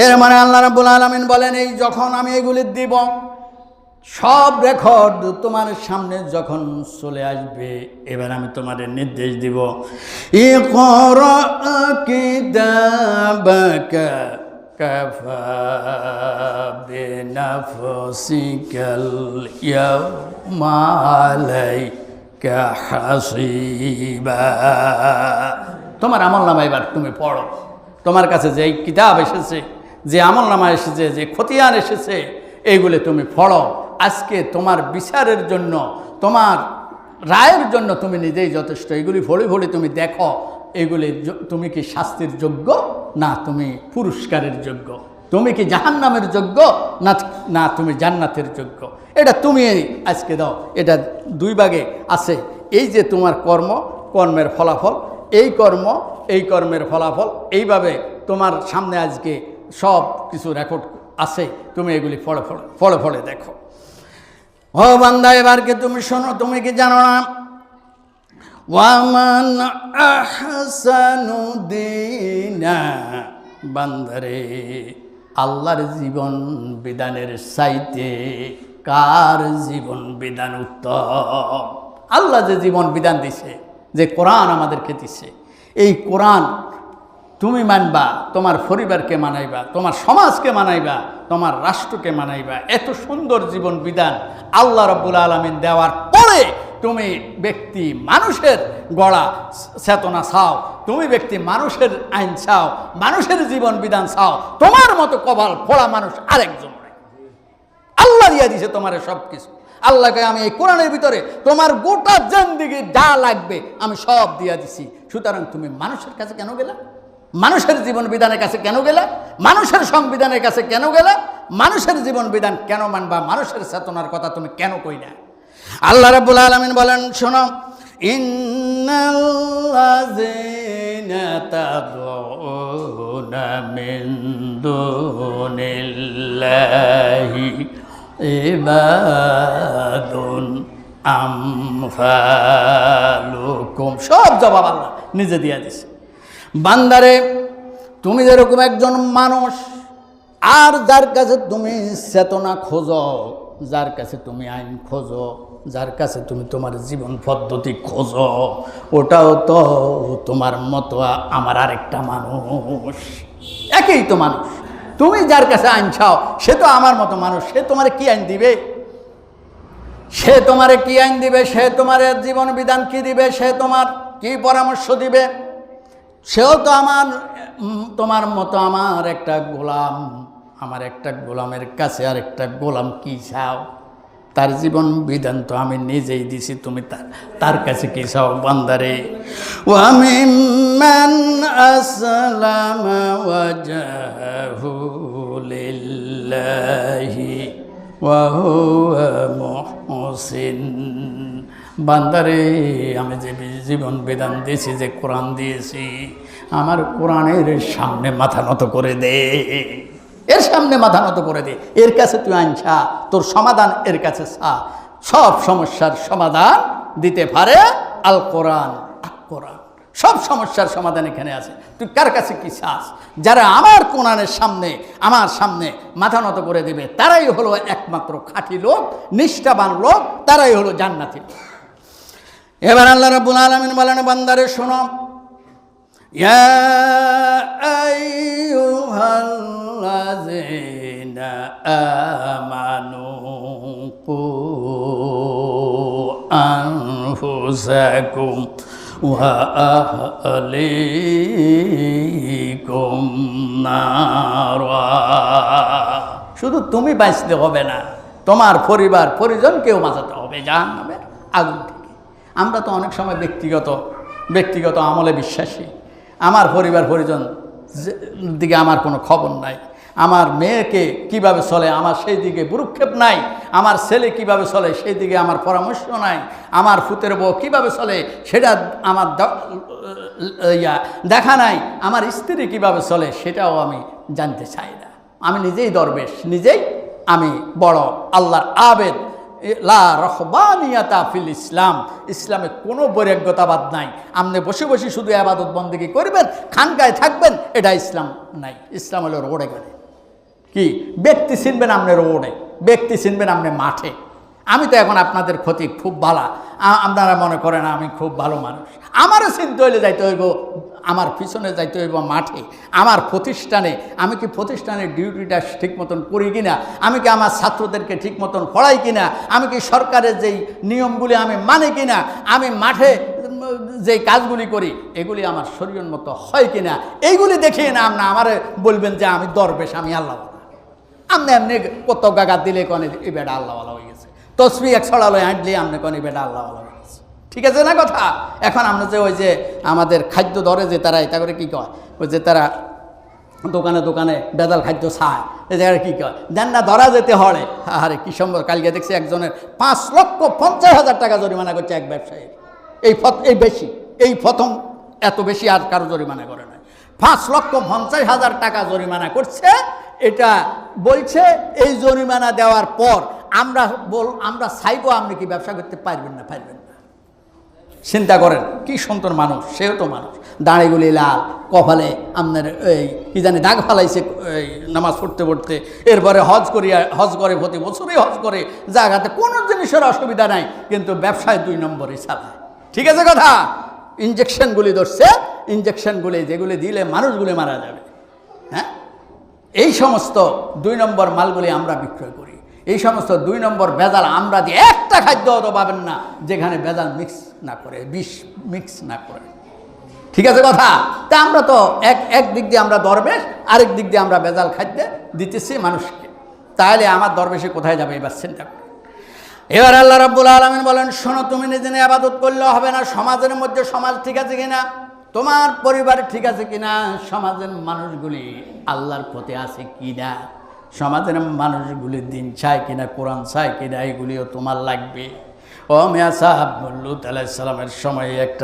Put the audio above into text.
এর মানে আল্লাহ রাব্বুল আলামিন বলেন, এই যখন আমি এগুলি দিব, সব রেকর্ড তোমার সামনে যখন চলে আসবে, এবার আমি তোমাদের নির্দেশ দিব, ইকরা কিতাবাকা কাফা বিনাফসিকাল ইয়াওমা আলাইকা হাসিবা। তোমার আমলনামা এবার তুমি পড়ো। তোমার কাছে যে কিতাব এসেছে, যে আমলনামা এসেছে, যে খতিয়ান এসেছে, এইগুলো তুমি পড়ো। আজকে তোমার বিচারের জন্য, তোমার রায়ের জন্য তুমি নিজেই যথেষ্ট। এগুলি ভরে ভরে তুমি দেখো, এগুলি তুমি কি শাস্তির যোগ্য না তুমি পুরস্কারের যোগ্য, তুমি কি জাহান্নামের যোগ্য না না তুমি জান্নাতের যোগ্য, এটা তুমি আজকে দাও। এটা দুই ভাগে আছে। এই যে তোমার কর্মের ফলাফল, এই কর্মের ফলাফল, এইভাবে তোমার সামনে আজকে সব কিছু রেকর্ড আছে। তুমি এগুলি ফলে দেখো। ও বান্দা, এবারকে তুমি শোনো, তুমি কি জানো না, ওয়ামান আহসানু দীনা, বান্দারে আল্লাহর জীবন বিধানের চাইতে কার জীবন বিধান উত্তম? আল্লাহ যে জীবন বিধান দিছে, যে কোরআন আমাদেরকে দিছে, এই কোরআন তুমি মানবা, তোমার পরিবারকে মানাইবা, তোমার সমাজকে মানাইবা, তোমার রাষ্ট্রকে মানাইবা। এত সুন্দর জীবন বিধান আল্লাহ রাব্বুল আলামিন দেওয়ার পরে তুমি ব্যক্তি মানুষের গড়া চেতনা চাও, তুমি ব্যক্তি মানুষের আইন চাও, মানুষের জীবন বিধান চাও। তোমার মতো কপাল ফোড়া মানুষ আরেকজন নাই। আল্লাহ দিয়া দিছে তোমার সব কিছু। আল্লাহকে আমি এই কোরআনের ভিতরে তোমার গোটা জিন্দেগি যা লাগবে আমি সব দিয়া দিছি। সুতরাং তুমি মানুষের কাছে কেন গেলা? মানুষের জীবন বিধানের কাছে কেন গেলা? মানুষের সংবিধানের কাছে কেন গেলা? মানুষের জীবন বিধান কেন মানবা? মানুষের চেতনার কথা তুমি কেন কইলা? আল্লাহ রাব্বুল আলামিন বলেন, শোনো, ইন্নাল্লাযীনা তাদউনা মিন দুনিল্লাহি ইবাদুন আমসালুকুম। সব জবাব আল্লাহ নিজে দিয়া দিছে। বান্দারে, তুমি যেরকম একজন মানুষ, আর যার কাছে তুমি চেতনা খোঁজো, যার কাছে তুমি আইন খোঁজো, যার কাছে তুমি তোমার জীবন পদ্ধতি খোঁজো, ওটাও তো তোমার মতো আমার আরেকটা মানুষ, একই তো মানুষ। তুমি যার কাছে আইন চাও, সে তো আমার মতো মানুষ। সে তোমারে কি আইন দিবে? সে তোমারে কি আইন দিবে? সে তোমার জীবন বিধান কি দিবে? সে তোমার কি পরামর্শ দিবে? সেও তো তোমার মতো আমার একটা গোলাম। আমার একটা গোলামের কাছে আর একটা গোলাম কি চাও? তার জীবন বিধান তো আমি নিজেই দিছি, তুমি তার কাছে কি চাও? বান্দারে, ওয়া মিম্মান আসলামা ওয়াজহু লিল্লাহি ওয়া হুয়া মুহসিন। বান্দারে, আমি যে জীবন বিধান দিয়েছি, যে কোরআন দিয়েছি, আমার কোরআনের সামনে মাথা নত করে দে। এর সামনে মাথা নত করে দে। এর কাছে তুই আনছা, তোর সমাধান এর কাছে চা। সব সমস্যার সমাধান দিতে পারে আল কোরআন। কোরআন সব সমস্যার সমাধান এখানে আছে। তুই কার কাছে কি চাস? যারা আমার কোরআনের সামনে, আমার সামনে মাথা নত করে দেবে, তারাই হলো একমাত্র খাঁটি লোক, নিষ্ঠাবান লোক, তারাই হলো জান্নাতি লোক। এবার আল্লাহ রাব্বুল আলামিন বলেন, বান্দারে শোনো, ইয়া আইয়ুহাল্লাযীনা আমানু কু আনফুসাকুম ওয়া আহলিকুম নারা। শুধু তুমি বাঁচতে হবে না, তোমার পরিবার পরিজনকেও বাঁচাতে হবে জাহান্নামের আগুন থেকে। আমরা তো অনেক সময় ব্যক্তিগত আমলে বিশ্বাসী। আমার পরিবার পরিজন দিকে আমার কোনো খবর নাই। আমার মেয়েকে কিভাবে চলে আমার সেই দিকে ভ্রুক্ষেপ নাই। আমার ছেলে কিভাবে চলে সেই দিকে আমার পরামর্শ নাই। আমার ফুতের বউ কিভাবে চলে সেটা আমার দেখা নাই। আমার স্ত্রী কিভাবে চলে সেটাও আমি জানতে চাই না। আমি নিজেই দরবেশ, নিজেই আমি বড় আল্লাহর আবেদ। লা রহবানিয়াতা ফিল ইসলাম, ইসলামে কোনো বৈরাগ্যতাবাদ নাই। আপনি বসে বসে শুধু ইবাদত বন্দেগী করবেন, খানকায় থাকবেন, এটা ইসলাম নাই। ইসলাম হলো রোডে গেলে কি ব্যক্তি চিনবেন আপনি রোডে, ব্যক্তি চিনবেন আপনি মাঠে। আমি তো এখন আপনাদের ক্ষতি খুব ভালো, আপনারা মনে করেন আমি খুব ভালো মানুষ। আমারও চিনতে হইলে যাইতে হইব, আমার পিছনে যাইতে হইব মাঠে, আমার প্রতিষ্ঠানে। আমি কি প্রতিষ্ঠানের ডিউটিটা ঠিক মতন করি কিনা, আমি কি আমার ছাত্রদেরকে ঠিক মতন পড়াই কিনা, আমি কি সরকারের যেই নিয়মগুলি আমি মানে কিনা, আমি মাঠে যেই কাজগুলি করি এগুলি আমার শরীরের মতো হয় কিনা, এইগুলি দেখিয়ে না আপনার আমারে বলবেন যে আমি দরবেশ, আমি আল্লাহ। আপনি এমনি কত গাগা দিলে কনে এই বেটা আল্লাহওয়ালা হয়ে গেছে, তসবি এক ছড়ালো হাঁটলে আপনি কনে বেটা আল্লাহওয়ালা হয়ে গেছে। ঠিক আছে না কথা? এখন আমরা যে ওই যে আমাদের খাদ্য ধরে যে তারা এটা করে কী কয়, ওই যে তারা দোকানে দোকানে বেদাল খাদ্য চায়, এই জায়গায় কী কয় দেন না, ধরা যেতে হলে। আরে কী সম্ভব, কালকে দেখছি একজনের 5,50,000 টাকা জরিমানা করছে এক ব্যবসায়ী। এই বেশি, এই প্রথম এত বেশি আর কারো জরিমানা করে না। 5,50,000 টাকা জরিমানা করছে। এটা বলছে এই জরিমানা দেওয়ার পর আমরা চাইবো আপনি কি ব্যবসা করতে পারবেন না, পারবেন না। চিন্তা করেন কি সুন্দর মানুষ, সেও তো মানুষ, দাঁড়িগুলি লাল, কপালে আপনার এই কি জানি দাগ ফালাইছে নামাজ পড়তে পড়তে, এরপরে হজ করে প্রতি বছরই হজ করে, জায়গাতে কোনো জিনিসের অসুবিধা নাই, কিন্তু ব্যবসায় 2 নম্বরই চালায়। ঠিক আছে কথা? ইঞ্জেকশনগুলি ধরছে, ইঞ্জেকশনগুলি যেগুলি দিলে মানুষগুলি মারা যাবে। হ্যাঁ, এই সমস্ত 2 নম্বর মালগুলি আমরা বিক্রয় করি। এই সমস্ত 2 নম্বর ভেজাল আমরা দিয়ে একটা খাদ্য হতে পাবেন না যেখানে ভেজাল মিক্স না করে, বিষ মিক্স না করে। ঠিক আছে কথা? তা আমরা তো এক দিক দিয়ে আমরা দরবেশ, আরেক দিক দিয়ে আমরা ভেজাল খাদ্য দিতেছি মানুষকে। তাহলে আমার দরবেশে কোথায় যাবে এবার চিন্তা করে। এবার আল্লাহ রাব্বুল আলামিন বলেন, শোনো, তুমি নিজে ইবাদত করলে হবে না, সমাজের মধ্যে সমাজ ঠিক আছে কিনা, তোমার পরিবার ঠিক আছে কিনা, সমাজের মানুষগুলি আল্লাহর পথে আছে কিনা, সমাজের মানুষগুলি দিন চায় কিনা, কোরআন চায় কিনা, এগুলিও তোমার লাগবে। ও মিয়া সাহেব, লূত আলাইহিস সালামের সময় একটা